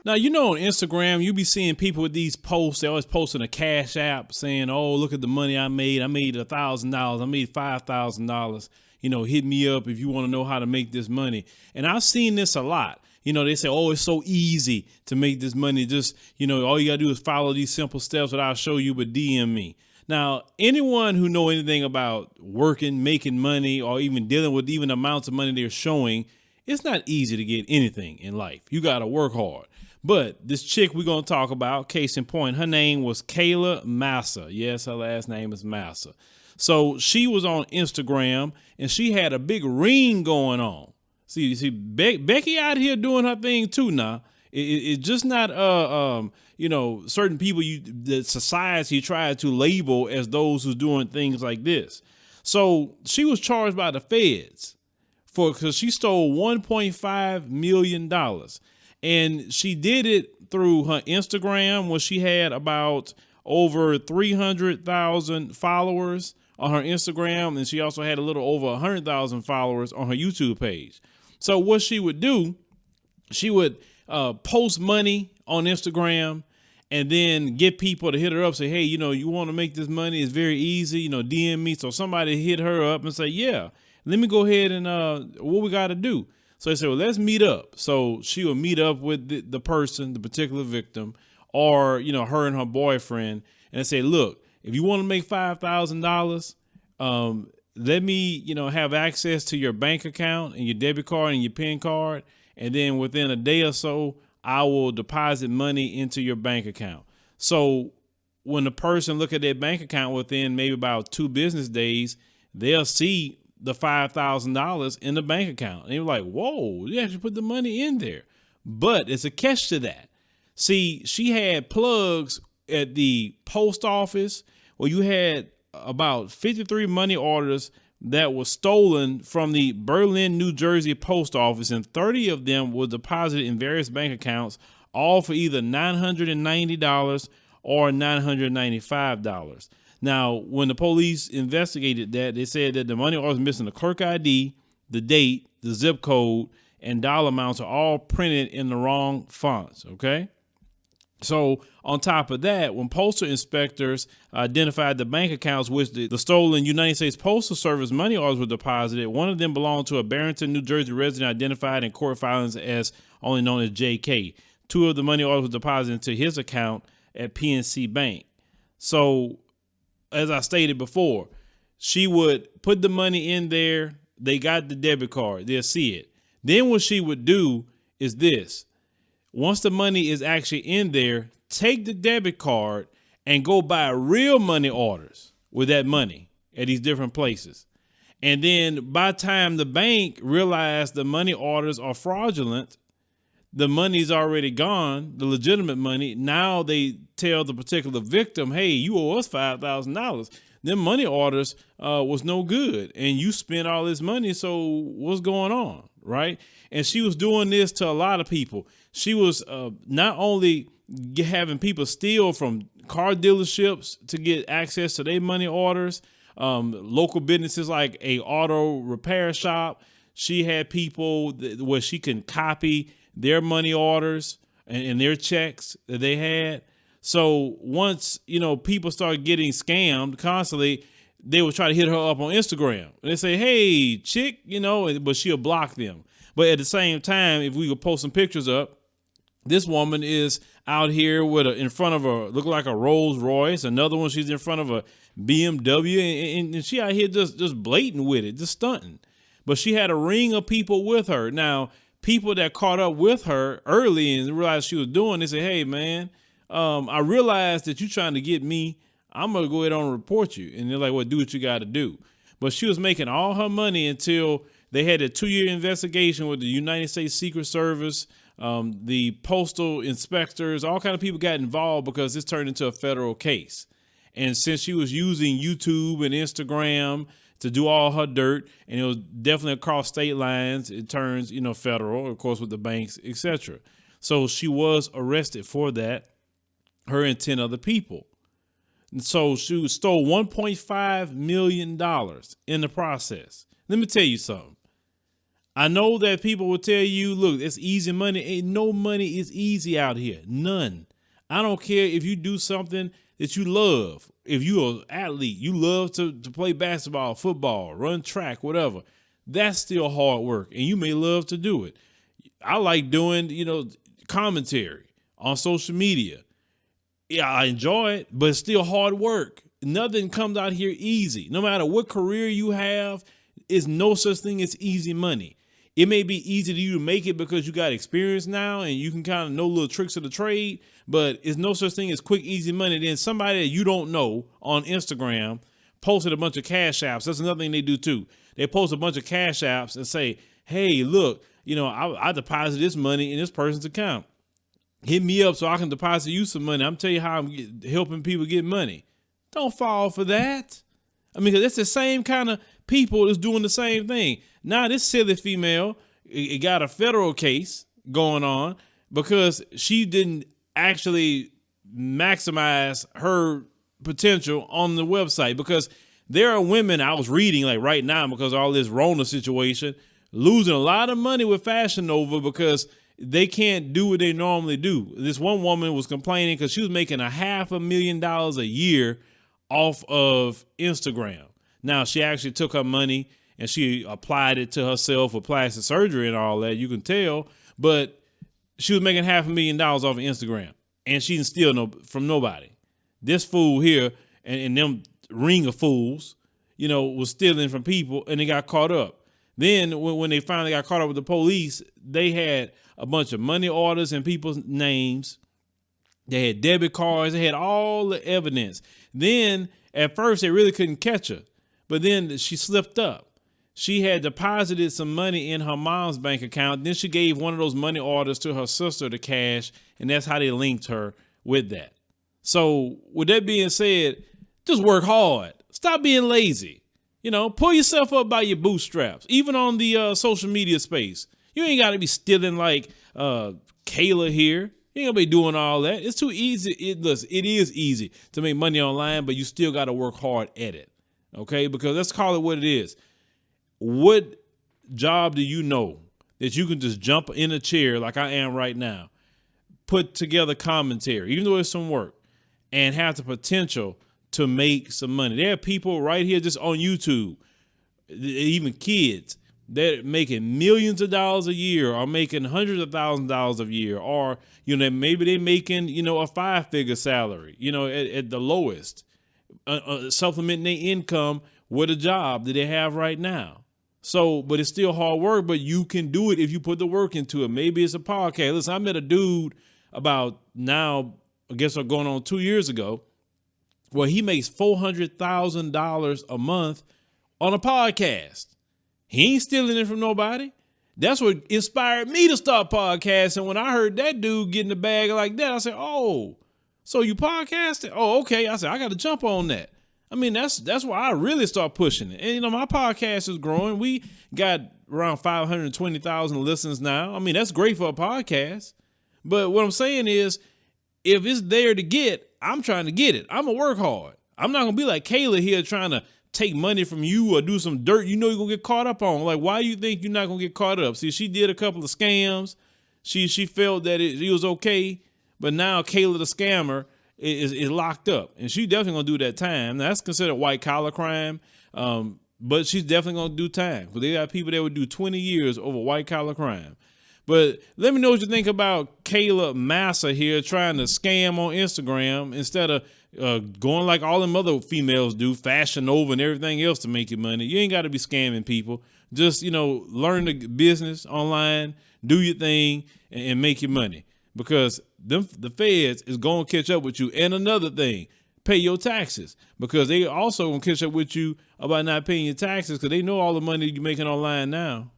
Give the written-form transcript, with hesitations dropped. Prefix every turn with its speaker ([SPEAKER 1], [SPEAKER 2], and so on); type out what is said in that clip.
[SPEAKER 1] Now, you know, on Instagram, you be seeing people with these posts. They always posting a cash app saying, oh, look at the money I made. I made $1,000. I made $5,000. You know, hit me up if you want to know how to make this money. And I've seen this a lot. You know, they say, oh, it's so easy to make this money. Just, you know, all you got to do is follow these simple steps that I'll show you, but DM me. Now, anyone who know anything about working, making money, or even dealing with even amounts of money they're showing, it's not easy to get anything in life. You got to work hard. But this chick we're going to talk about, case in point, her name was Kayla Massa. Yes, her last name is Massa. So she was on Instagram and she had a big ring going on. See, Becky out here doing her thing too now. It's just not, you know, certain people that society tries to label as those who's doing things like this. So she was charged by the feds because she stole $1.5 million. And she did it through her Instagram when she had about over 300,000 followers on her Instagram. And she also had a little over 100,000 followers on her YouTube page. So what she would do, she would post money on Instagram and then get people to hit her up, say, hey, you know, you want to make this money? It's very easy, you know, DM me. So somebody hit her up and say, yeah, let me go ahead and what we got to do. So they said, well, let's meet up. So she would meet up with the person, the particular victim, or, you know, her and her boyfriend, and they say, look, if you want to make $5,000, let me, you know, have access to your bank account and your debit card and your PIN card. And then within a day or so, I will deposit money into your bank account. So when the person look at their bank account within maybe about 2 business days, they'll see the $5,000 in the bank account. And you're like, whoa, you actually put the money in there. But it's a catch to that. See, she had plugs at the post office where you had about 53 money orders that were stolen from the Berlin, New Jersey post office, and 30 of them were deposited in various bank accounts, all for either $990 or $995. Now, when the police investigated that, they said that the money orders missing the clerk ID, the date, the zip code, and dollar amounts are all printed in the wrong fonts. Okay. So on top of that, when postal inspectors identified the bank accounts which the stolen United States Postal Service money orders were deposited, one of them belonged to a Barrington, New Jersey resident identified in court filings as only known as JK. 2 of the money orders were deposited into his account at PNC Bank. So as I stated before, she would put the money in there. They got the debit card. They'll see it. Then what she would do is this. Once the money is actually in there, take the debit card and go buy real money orders with that money at these different places. And then by the time the bank realized the money orders are fraudulent, the money's already gone, the legitimate money. Now they tell the particular victim, hey, you owe us $5,000. Them money orders was no good. And you spent all this money. So what's going on? Right. And she was doing this to a lot of people. She was not only having people steal from car dealerships to get access to their money orders, local businesses like a auto repair shop. She had people where she can copy their money orders and their checks that they had. So once, you know, people start getting scammed constantly, they would try to hit her up on Instagram. And they say, hey, chick, you know, but she'll block them. But at the same time, if we could post some pictures up, this woman is out here with in front of a, look like a Rolls Royce. Another one, she's in front of a BMW, and she out here just blatant with it, just stunting. But she had a ring of people with her. Now, people that caught up with her early and realized she was doing, they say, hey, man, I realized that you're trying to get me. I'm going to go ahead and report you. And they're like, well, do what you got to do. But she was making all her money until they had a 2-year investigation with the United States Secret Service, the postal inspectors, all kind of people got involved because this turned into a federal case. And since she was using YouTube and Instagram to do all her dirt, and it was definitely across state lines, it turns, you know, federal, of course, with the banks, etc. So she was arrested for that, her and 10 other people. And so she stole $1.5 million in the process. Let me tell you something. I know that people will tell you, look, it's easy money. Ain't no money is easy out here. None. I don't care if you do something that you love. If you're an athlete, you love to play basketball, football, run track, whatever. That's still hard work, and you may love to do it. I like doing, commentary on social media. Yeah, I enjoy it, but it's still hard work. Nothing comes out here easy. No matter what career you have, it's no such thing as easy money. It may be easy to you to make it because you got experience now and you can kind of know little tricks of the trade, but it's no such thing as quick, easy money. Then somebody that you don't know on Instagram posted a bunch of cash apps. That's another thing they do too. They post a bunch of cash apps and say, hey, look, I deposited this money in this person's account. Hit me up so I can deposit you some money. I'm telling you how I'm helping people get money. Don't fall for that. I mean, 'cause it's the same kind of people that's doing the same thing. Now this silly female, it got a federal case going on because she didn't actually maximize her potential on the website. Because there are women I was reading like right now because of all this Rona situation, losing a lot of money with Fashion Nova because they can't do what they normally do. This one woman was complaining because she was making $500,000 a year off of Instagram. Now, she actually took her money and she applied it to herself with plastic surgery and all that. You can tell, but she was making $500,000 off of Instagram and she didn't steal from nobody. This fool here and them ring of fools, was stealing from people and they got caught up. Then when they finally got caught up with the police, they had a bunch of money orders in people's names. They had debit cards. They had all the evidence. Then at first they really couldn't catch her. But then she slipped up. She had deposited some money in her mom's bank account. Then she gave one of those money orders to her sister to cash, and that's how they linked her with that. So with that being said, just work hard. Stop being lazy. Pull yourself up by your bootstraps, even on the social media space. You ain't got to be stealing like Kayla here. You ain't gonna be doing all that. It's too easy. It is easy to make money online, but you still got to work hard at it. Okay, because let's call it what it is. What job do you know that you can just jump in a chair like I am right now, put together commentary, even though it's some work, and have the potential to make some money? There are people right here just on YouTube, even kids, they're making millions of dollars a year or making hundreds of thousands of dollars a year, or, maybe they're making, a 5-figure salary, at the lowest. Supplementing their income with a job that they have right now. So, but it's still hard work, but you can do it if you put the work into it. Maybe it's a podcast. Listen, I met a dude about now, I guess going on 2 years ago, where he makes $400,000 a month on a podcast. He ain't stealing it from nobody. That's what inspired me to start podcasting. When I heard that dude get in the bag like that, I said, oh, so you podcasting? Oh, okay. I said, I got to jump on that. I mean, that's why I really start pushing it. And, my podcast is growing. We got around 520,000 listens now. I mean, that's great for a podcast. But what I'm saying is, if it's there to get, I'm trying to get it. I'm going to work hard. I'm not going to be like Kayla here trying to take money from you or do some dirt you're going to get caught up on. Like, why do you think you're not going to get caught up? See, she did a couple of scams. She felt that it was okay. But now Kayla the scammer is locked up, and she definitely gonna do that time. Now, that's considered white collar crime, but she's definitely gonna do time. But they got people that would do 20 years over white collar crime. But let me know what you think about Kayla Massa here trying to scam on Instagram instead of going like all them other females do, Fashion Nova and everything else to make your money. You ain't got to be scamming people. Just learn the business online, do your thing, and make your money. Because the feds is going to catch up with you. And another thing, pay your taxes, because they also going to catch up with you about not paying your taxes because they know all the money you're making online now.